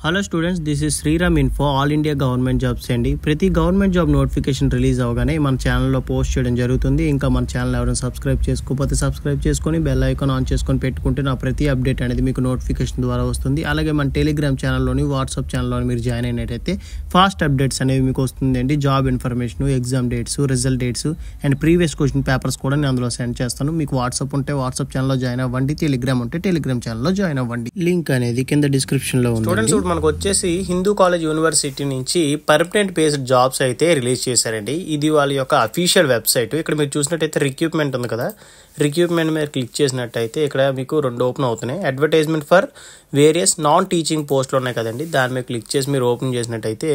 Hello students, this is Sriram info all India government jobs అండి. ప్రతి government job notification release అవగానే మన ఛానల్లో పోస్ట్ చేయడం జరుగుతుంది. ఇంకా మన ఛానల్ ఎవరైనా సబ్స్క్రైబ్ చేసుకోకపోతే సబ్స్క్రైబ్ చేసుకొని బెల్ ఐకాన్ ఆన్ చేసుకొని పెట్టుకుంటే నా ప్రతి అప్డేట్ అనేది మీకు నోటిఫికేషన్ ద్వారా వస్తుంది. అలాగే మన టెలిగ్రామ్ ఛానల్లోని వాట్సాప్ ఛానల్లోని మీరు జాయిన్ అయినట్టయితే ఫాస్ట్ అప్డేట్స్ అనేవి మీకు వస్తుందండి. Job information, exam dates, result dates and previous question papers కూడా నేను అందులో సెండ్ చేస్తాను. మీకు వాట్సాప్ ఉంటే వాట్సాప్ ఛానల్లో జాయిన్ అవ్వండి, టెలిగ్రామ్ ఉంటే టెలిగ్రామ్ ఛానల్లో జాయిన్ అవ్వండి. లింక్ అనేది కింద డిస్క్రిప్షన్లో ఉంది. మనకు వచ్చేసి హిందూ కాలేజ్ యూనివర్సిటీ నుంచి పర్మనెంట్ బేస్డ్ జాబ్స్ అయితే రిలీజ్ చేశారండి. ఇది వాళ్ళ యొక్క అఫీషియల్ వెబ్సైట్. ఇక్కడ మీరు చూసినట్టయితే రిక్రూట్మెంట్ ఉంది కదా, రిక్రూట్మెంట్ మీద క్లిక్ చేసినట్టయితే ఇక్కడ మీకు రెండు ఓపెన్ అవుతున్నాయి. Advertisement for various non teaching పోస్టులు ఉన్నాయి కదండి, దాని మీద క్లిక్ చేసి మీరు ఓపెన్ చేసినట్టయితే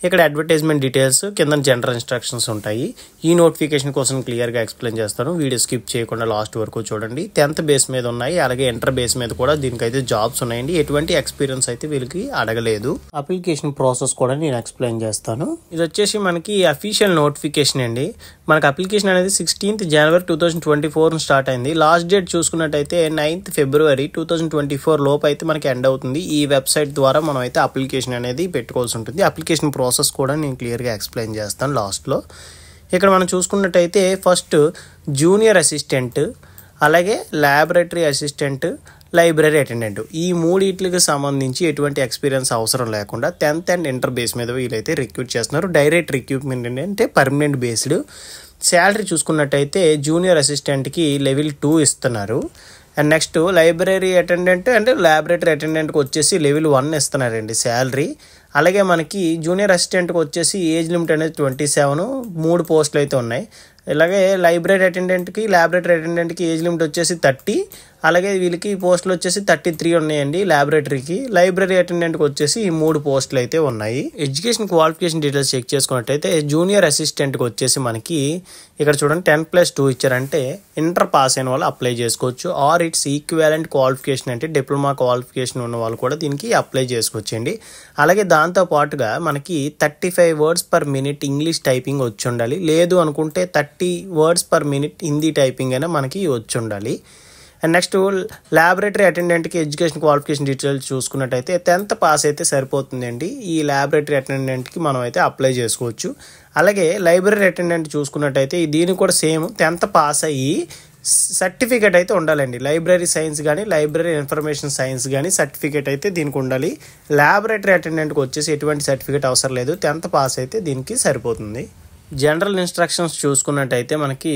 ఇక్కడ అడ్వర్టైజ్మెంట్ డీటెయిల్స్ కింద జనరల్ ఇన్స్ట్రక్షన్స్ ఉంటాయి. ఈ నోటిఫికేషన్ కోసం క్లియర్గా ఎక్స్ప్లెయిన్ చేస్తాను, వీడియో స్కిప్ చేయకుండా లాస్ట్ వరకు చూడండి. 10th బేస్ మీద ఉన్నాయి, అలాగే ఇంటర్ బేస్ మీద కూడా దీనికైతే జాబ్స్ ఉన్నాయండి. ఎటువంటి ఎక్స్పీరియన్స్ అయితే వీళ్ళకి అడగలేదు. అప్లికేషన్ ప్రాసెస్ కూడా నేను ఎక్స్ప్లెయిన్ చేస్తాను. ఇది వచ్చేసి మనకి అఫీషియల్ నోటిఫికేషన్ అండి. మనకి అప్లికేషన్ అనేది 16th January 2024 స్టార్ట్ అయింది. లాస్ట్ డేట్ చూసుకున్నట్టయితే 9th February 2024 లోపు అయితే మనకి ఎండ్ అవుతుంది. ఈ వెబ్సైట్ ద్వారా మనం అయితే అప్లికేషన్ అనేది పెట్టుకోవాల్సి ఉంటుంది. అప్లికేషన్ ప్రాసెస్ కూడా నేను క్లియర్గా ఎక్స్ప్లెయిన్ చేస్తాను లాస్ట్లో. ఇక్కడ మనం చూసుకున్నట్టయితే ఫస్ట్ జూనియర్ అసిస్టెంట్, అలాగే ల్యాబొరేటరీ అసిస్టెంట్, లైబ్రరీ అటెండెంట్, ఈ మూడింటికి సంబంధించి ఎటువంటి ఎక్స్పీరియన్స్ అవసరం లేకుండా 10th అండ్ ఇంటర్ బేస్ మీద వీళ్ళైతే రిక్రూట్ చేస్తున్నారు. డైరెక్ట్ రిక్రూట్మెంట్ అంటే పర్మనెంట్ బేస్డ్. శాలరీ చూసుకున్నట్టయితే జూనియర్ అసిస్టెంట్కి లెవెల్ 2 ఇస్తున్నారు. And next library attendant and laboratory అటెండెంట్కి వచ్చేసి లెవెల్ 1 ఇస్తున్నారండి శాలరీ. అలాగే మనకి జూనియర్ అసిస్టెంట్కి వచ్చేసి ఏజ్ లిమిట్ అనేది 27, 3 పోస్టులు అయితే ఉన్నాయి. ఇలాగే లైబ్రరీ అటెండెంట్కి, ల్యాబొరేటరీ అటెండెంట్కి ఏజ్ లిమిట్ వచ్చేసి 30, అలాగే వీళ్ళకి పోస్టులు వచ్చేసి 33 ఉన్నాయండి ల్యాబొరేటరీకి. లైబ్రరీ అటెండెంట్కి వచ్చేసి 3 పోస్టులు అయితే ఉన్నాయి. ఎడ్యుకేషన్ క్వాలిఫికేషన్ డీటెయిల్స్ చెక్ చేసుకున్నట్టయితే జూనియర్ అసిస్టెంట్కి వచ్చేసి మనకి ఇక్కడ చూడండి 10+2 ఇచ్చారంటే ఇంటర్ పాస్ అయిన వాళ్ళు అప్లై చేసుకోవచ్చు. ఆర్ ఇట్స్ ఈక్వాలెంట్ క్వాలిఫికేషన్ అంటే డిప్లొమా క్వాలిఫికేషన్ ఉన్న వాళ్ళు కూడా దీనికి అప్లై చేసుకోవచ్చండి. అలాగే దాంతో పాటుగా మనకి 35 words per minute English typing వచ్చి ఉండాలి. లేదు అనుకుంటే 30 words per minute Hindi typing అయినా మనకి వచ్చి ఉండాలి. అండ్ నెక్స్ట్ ల్యాబొరేటరీ అటెండెంట్కి ఎడ్యుకేషన్ క్వాలిఫికేషన్ డీటెయిల్స్ చూసుకున్నట్టయితే 10th పాస్ అయితే సరిపోతుందండి. ఈ ల్యాబొరేటరీ అటెండెంట్కి మనం అయితే అప్లై చేసుకోవచ్చు. అలాగే లైబ్రరీ అటెండెంట్ చూసుకున్నట్టయితే దీనికి కూడా సేమ్ 10th పాస్ అయ్యి సర్టిఫికేట్ అయితే ఉండాలండి. లైబ్రరీ సైన్స్ కానీ లైబ్రరీ ఇన్ఫర్మేషన్ సైన్స్ కానీ సర్టిఫికేట్ అయితే దీనికి ఉండాలి. ల్యాబొరేటరీ అటెండెంట్కి వచ్చేసి ఎటువంటి సర్టిఫికేట్ అవసరం లేదు, 10th పాస్ అయితే దీనికి సరిపోతుంది. జనరల్ ఇన్స్ట్రక్షన్స్ చూసుకున్నట్టయితే మనకి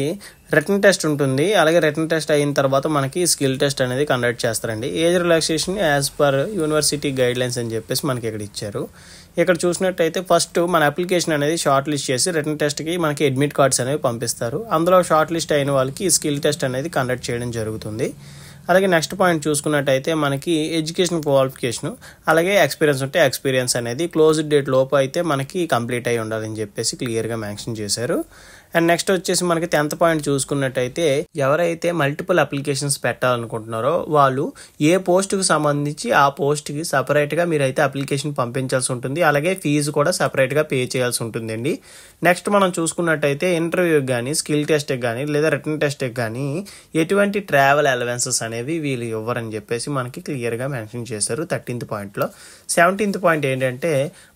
రిటన్ టెస్ట్ ఉంటుంది. అలాగే రిటన్ టెస్ట్ అయిన తర్వాత మనకి స్కిల్ టెస్ట్ అనేది కండక్ట్ చేస్తారండి. Age relaxation as per university guide lines అని చెప్పేసి మనకి ఇక్కడ ఇచ్చారు. ఇక్కడ చూసినట్టయితే ఫస్ట్ మన అప్లికేషన్ అనేది షార్ట్ లిస్ట్ చేసి రిటన్ టెస్ట్కి మనకి అడ్మిట్ కార్డ్స్ అనేవి పంపిస్తారు. అందులో షార్ట్ లిస్ట్ అయిన వాళ్ళకి స్కిల్ టెస్ట్ అనేది కండక్ట్ చేయడం జరుగుతుంది. అలాగే నెక్స్ట్ పాయింట్ చూసుకున్నట్టయితే మనకి ఎడ్యుకేషన్ క్వాలిఫికేషన్ అలాగే ఎక్స్పీరియన్స్ ఉంటే ఎక్స్పీరియన్స్ అనేది క్లోజ్డ్ డేట్ లోపు అయితే మనకి కంప్లీట్ అయి ఉండాలని చెప్పేసి క్లియర్గా మెన్షన్ చేశారు. అండ్ నెక్స్ట్ వచ్చేసి మనకి 10th పాయింట్ చూసుకున్నట్టయితే ఎవరైతే మల్టిపుల్ అప్లికేషన్స్ పెట్టాలనుకుంటున్నారో వాళ్ళు ఏ పోస్ట్కి సంబంధించి ఆ పోస్ట్కి సపరేట్గా మీరైతే అప్లికేషన్ పంపించాల్సి ఉంటుంది. అలాగే ఫీజు కూడా సపరేట్గా పే చేయాల్సి ఉంటుందండి. నెక్స్ట్ మనం చూసుకున్నట్టయితే ఇంటర్వ్యూకి కానీ స్కిల్ టెస్ట్కి కానీ లేదా రిటన్ టెస్ట్కి కానీ ఎటువంటి ట్రావెల్ అలవెన్సెస్ అనేవి వీళ్ళు ఇవ్వరని చెప్పేసి మనకి క్లియర్గా మెన్షన్ చేశారు 13th పాయింట్లో. 17th పాయింట్ ఏంటంటే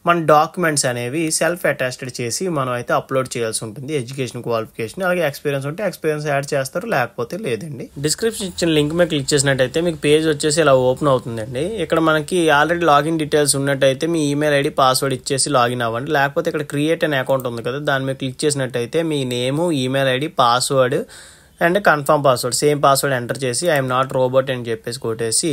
మన డాక్యుమెంట్స్ అనేవి సెల్ఫ్ అటాచ్డ్ చేసి మనం అయితే అప్లోడ్ చేయాల్సి ఉంటుంది. ఎడ్యుకేషన్ క్వాలిఫికేషన్ అలాగే ఎక్స్పీరియన్స్ ఉంటే ఎక్స్పీరియన్స్ యాడ్ చేస్తారు, లేకపోతే లేదండి. డిస్క్రిప్షన్ ఇచ్చిన లింక్ మీద క్లిక్ చేసినట్టయితే మీకు పేజ్ వచ్చేసి ఇలా ఓపెన్ అవుతుందండి. ఇక్కడ మనకి ఆల్రెడీ లాగిన్ డీటెయిల్స్ ఉన్నట్టయితే మీ ఈమెయిల్ ఐడి పాస్వర్డ్ ఇచ్చేసి లాగిన్ అవ్వండి. లేకపోతే ఇక్కడ క్రియేట్ అనే అకౌంట్ ఉంది కదా, దాని మీద క్లిక్ చేసినట్టయితే మీ name, email ID, password and confirm password same password enter చేసి ఐఎమ్ నాట్ రోబోట్ అని చెప్పేసి కొట్టేసి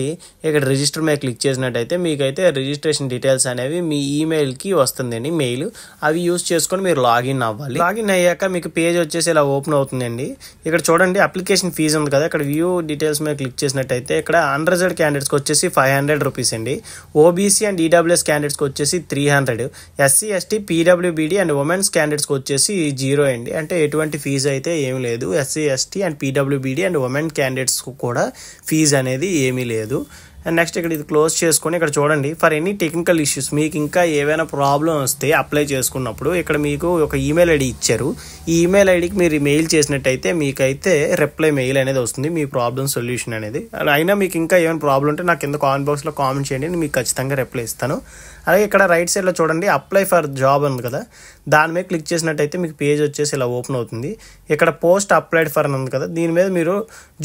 ఇక్కడ రిజిస్టర్ మీద క్లిక్ చేసినట్టయితే మీకైతే రిజిస్ట్రేషన్ డీటెయిల్స్ అనేవి మీ ఈమెయిల్కి వస్తుందండి, మెయిల్. అవి యూజ్ చేసుకొని మీరు లాగిన్ అవ్వాలి. లాగిన్ అయ్యాక మీకు పేజ్ వచ్చేసి ఇలా ఓపెన్ అవుతుందండి. ఇక్కడ చూడండి అప్లికేషన్ ఫీజు ఉంది కదా, ఇక్కడ వ్యూ డీటెయిల్స్ మీద క్లిక్ చేసినట్టయితే ఇక్కడ అన్రిజర్వ్డ్ క్యాండిడేట్స్కి వచ్చేసి 500 రూపీస్ అండి. ఓబీసీ అండ్ ఈడబ్ల్యూఎస్ క్యాండిడేట్స్కి వచ్చేసి 300, SC ST PWBD and women's క్యాండిడేట్స్కి వచ్చేసి 0 అండి. అంటే ఎటువంటి ఫీజు అయితే ఏమి లేదు. SC ST and PWBD and women candidates కూడా ఫీజు అనేది ఏమీ లేదు. అండ్ నెక్స్ట్ ఇక్కడ ఇది క్లోజ్ చేసుకొని ఇక్కడ చూడండి ఫర్ ఎనీ టెక్నికల్ ఇష్యూస్ మీకు ఇంకా ఏవైనా ప్రాబ్లం వస్తే అప్లై చేసుకున్నప్పుడు ఇక్కడ మీకు ఒక ఈమెయిల్ ఐడి ఇచ్చారు. ఈ ఈమెయిల్ ఐడికి మీరు మెయిల్ చేసినట్టయితే మీకైతే రిప్లై మెయిల్ అనేది వస్తుంది మీ ప్రాబ్లం సొల్యూషన్ అనేది. అయినా మీకు ఇంకా ఏమైనా ప్రాబ్లం ఉంటే నాకు కింద కామెంట్ బాక్స్లో కామెంట్ చేయండి, నేను మీకు ఖచ్చితంగా రిప్లై ఇస్తాను. అలాగే ఇక్కడ రైట్ సైడ్లో చూడండి అప్లై ఫర్ జాబ్ ఉంది కదా, దాని మీద క్లిక్ చేసినట్టయితే మీకు పేజ్ వచ్చేసి ఇలా ఓపెన్ అవుతుంది. ఇక్కడ పోస్ట్ అప్లైడ్ ఫర్ అని ఉంది కదా, దీని మీద మీరు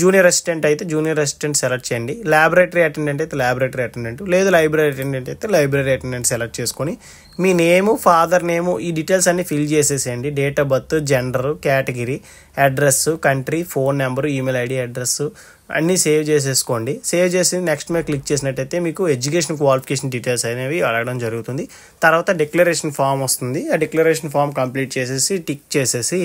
జూనియర్ అసిస్టెంట్ అయితే జూనియర్ అసిస్టెంట్ సెలెక్ట్ చేయండి, ల్యాబొరేటరీ అటెండెంట్ అయితే ల్యాబొరేటరీ అటెండెంట్, లేదు లైబ్రరీ అటెండెంట్ అయితే లైబ్రరీ అటెండెంట్ సెలెక్ట్ చేసుకొని మీ నేము ఫాదర్ నేము ఈ డీటెయిల్స్ అన్ని ఫిల్ చేసేసేయండి. Date of birth, gender, category, address, country, phone number, email ID, address అన్నీ సేవ్ చేసేసుకోండి. సేవ్ చేసి నెక్స్ట్ మీద క్లిక్ చేసినట్టయితే మీకు ఎడ్యుకేషన్ క్వాలిఫికేషన్ డీటెయిల్స్ అనేవి అడగడం జరుగుతుంది. తర్వాత డిక్లరేషన్ ఫామ్ వస్తుంది. ఆ డిక్లరేషన్ ఫామ్ కంప్లీట్ చేసేసి టిక్ చేసేసి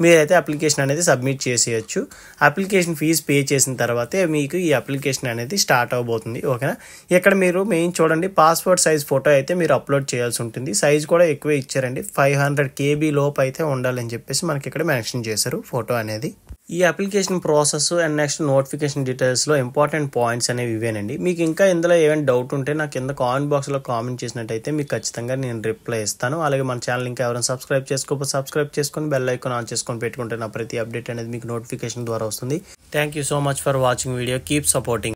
మీరైతే అప్లికేషన్ అనేది సబ్మిట్ చేసేయచ్చు. అప్లికేషన్ ఫీజు పే చేసిన తర్వాతే మీకు ఈ అప్లికేషన్ అనేది స్టార్ట్ అవబోతుంది. ఓకేనా. ఇక్కడ మీరు మెయిన్ చూడండి పాస్పోర్ట్ సైజ్ ఫోటో అయితే మీరు అప్లోడ్ చేయాల్సి ఉంటుంది. సైజ్ కూడా ఎక్కువే ఇచ్చారండి, 500 KB లోపు అయితే ఉండాలని చెప్పేసి మనకి ఇక్కడ మెన్షన్ చేశారు ఫోటో అనేది. ఈ application process and next notification డీటెయిల్స్లో ఇంపార్టెంట్ పాయింట్స్ అనేవి ఇవేనండి. మీకు ఇంకా ఇందులో ఏమైనా డౌట్ ఉంటే నాకు కింద కామెంట్ బాక్స్లో కామెంట్ చేసినట్టయితే మీకు ఖచ్చితంగా నేను రిప్లై ఇస్తాను. అలాగే మన ఛానల్ ఇంకా ఎవరైనా సబ్స్క్రైబ్ చేసుకోకపోతే సబ్స్క్రైబ్ చేసుకొని బెల్ ఐకాన్ ఆన్ చేసుకొని పెట్టుకుంటే నా ప్రతి అప్డేట్ అనేది మీకు నోటిఫికేషన్ ద్వారా వస్తుంది. Thank you so much for watching video. Keep supporting.